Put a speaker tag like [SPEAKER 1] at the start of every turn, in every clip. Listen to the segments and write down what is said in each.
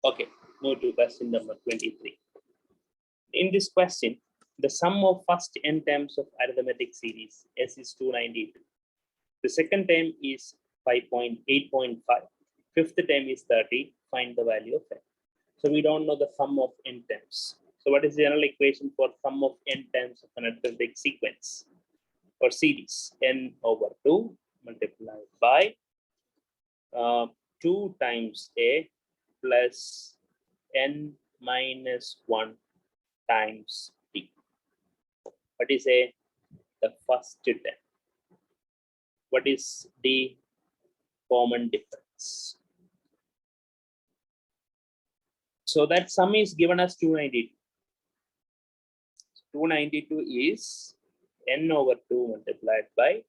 [SPEAKER 1] Okay, move to question number 23. In this question, the sum of first n terms of arithmetic series S is 292. The second term is 8.5. Fifth term is 30. Find the value of n. So we don't know the sum of n terms. So what is the general equation for sum of n terms of an arithmetic sequence or series? N over 2 multiplied by 2 times a plus n minus 1 times d. What is a the first term? What is the common difference? So that sum is given as 292. 292 is n over 2 multiplied by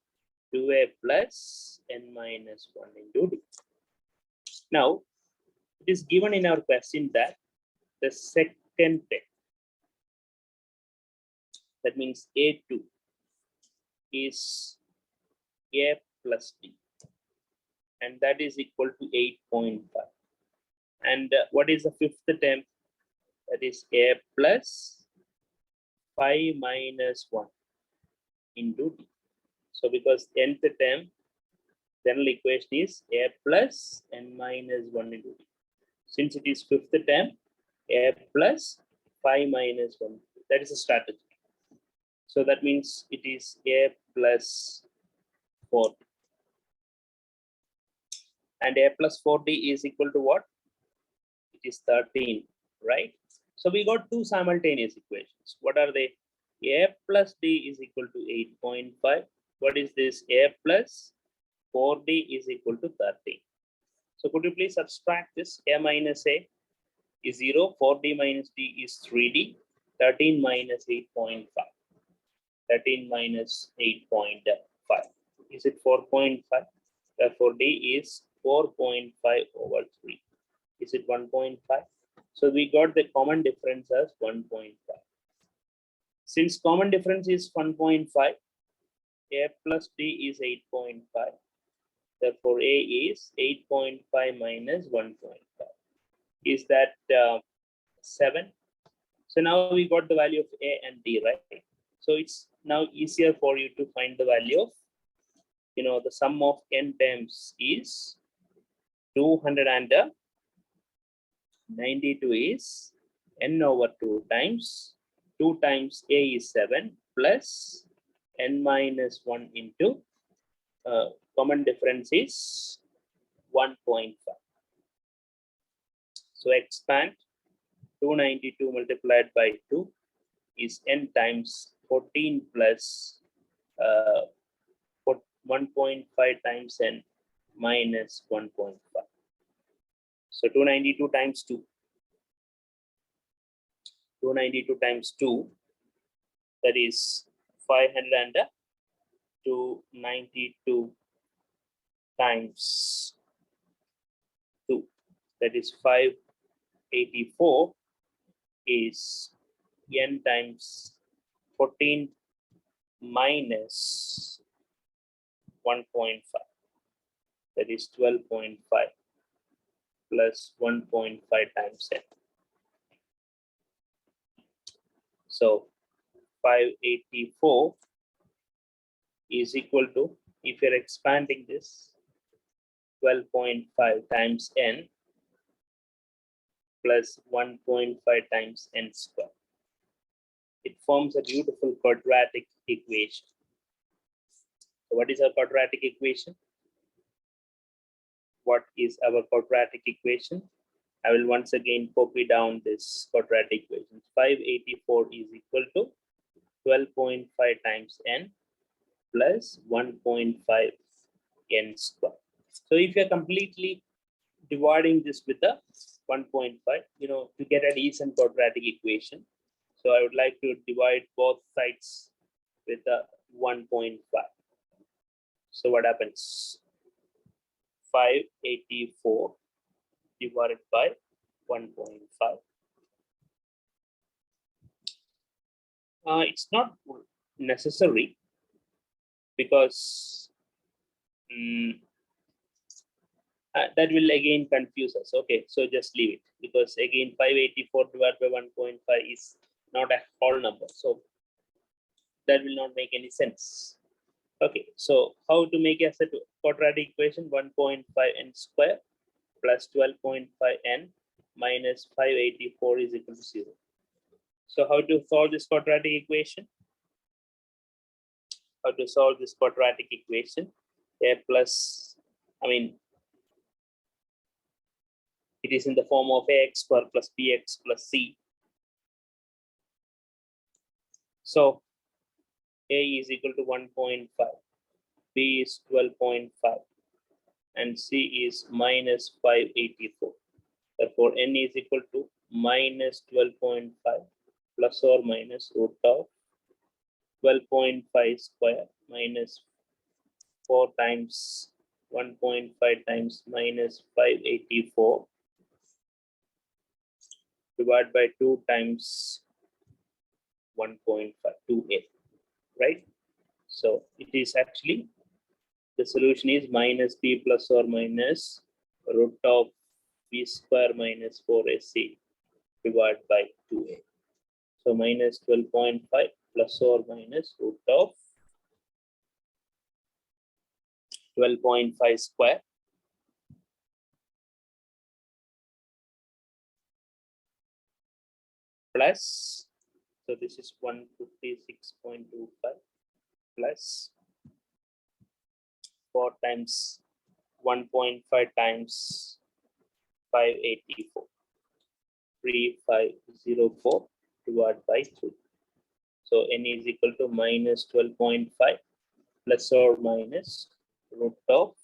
[SPEAKER 1] 2a plus n minus 1 into d. Now, it is given in our question that the second term, that means a2, is a plus d, and that is equal to 8.5. And what is the fifth term? That is a plus 5 minus 1 into d. So because nth term, general equation is a plus n minus 1 into d. Since it is fifth term, a plus 5 minus 1. That is a strategy. So that means it is a plus 4. And a plus 4d is equal to what? It is 13, right? So we got two simultaneous equations. What are they? A plus d is equal to 8.5. What is this? A plus 4d is equal to 13. So could you please subtract this? A minus a is 0. 4d minus d is 3d. 13 minus 8.5. 13 minus 8.5. Is it 4.5? Therefore, d is 4.5 over 3. Is it 1.5? So we got the common difference as 1.5. Since common difference is 1.5, a plus d is 8.5. Therefore, a is 8.5 minus 1.5. Is that 7? So now we got the value of a and d, right? So it's now easier for you to find the value of, the sum of n terms is 292 is n over 2 times 2 times a is 7 plus n minus 1 into common difference is 1.5. So expand 292 multiplied by 2 is n times 14 plus 1.5 times n minus 1.5. So 292 times 2. 292 times 2, that is 592 times 2, that is 584 is n times 14 minus 1.5, that is 12.5 plus 1.5 times n. So 584 is equal to, if you're expanding this, 12.5 times n plus 1.5 times n square. It forms a beautiful quadratic equation. So what is our quadratic equation? What is our quadratic equation? I will once again copy down this quadratic equation. 584 is equal to 12.5 times n plus 1.5 n square. So if you're completely dividing this with a 1.5, to get a decent quadratic equation, so I would like to divide both sides with a 1.5. So what happens? 584 divided by 1.5. It's not necessary because that will again confuse us. Okay, so just leave it, because again 584 divided by 1.5 is not a whole number, so that will not make any sense. Okay, so how to make a quadratic equation? 1.5n square plus 12.5n minus 584 is equal to 0. So how to solve this quadratic equation? How to solve this quadratic equation? A plus, it is in the form of ax square plus bx plus c. So a is equal to 1.5, b is 12.5, and c is minus 584. Therefore, n is equal to minus 12.5 plus or minus root of 12.5 square minus 4 times 1.5 times minus 584 divided by 2 times 1.5, 2a, right? So it is actually, the solution is minus b plus or minus root of b square minus 4ac divided by 2a. So minus 12.5 plus or minus root of 12.5 square plus, so this is 156.25 plus 4 times 1.5 times 584, 3504 divided by 3. So n is equal to minus 12.5 plus or minus root of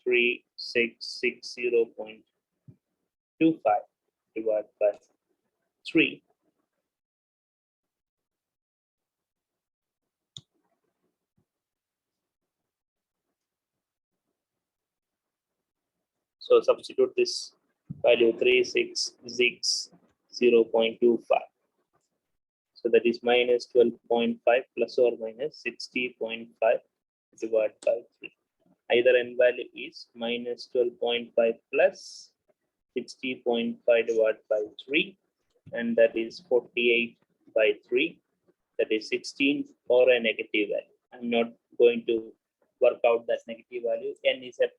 [SPEAKER 1] 3660.25 divided by 3. So substitute this value 3660.25. So that is minus 12.5 plus or minus 60.5 divided by 3. Either n value is minus 12.5 plus 60.5 divided by 3, and that is 48 by 3. That is 16 or a negative value. I'm not going to work out that negative value. N is a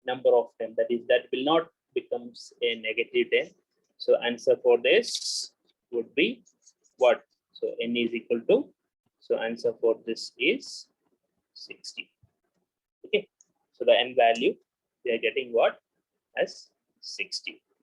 [SPEAKER 1] number of 10, that is, that will not becomes a negative 10. So answer for this would be what? So n is equal to, so answer for this is 60. Okay, so the n value we are getting what? As 60.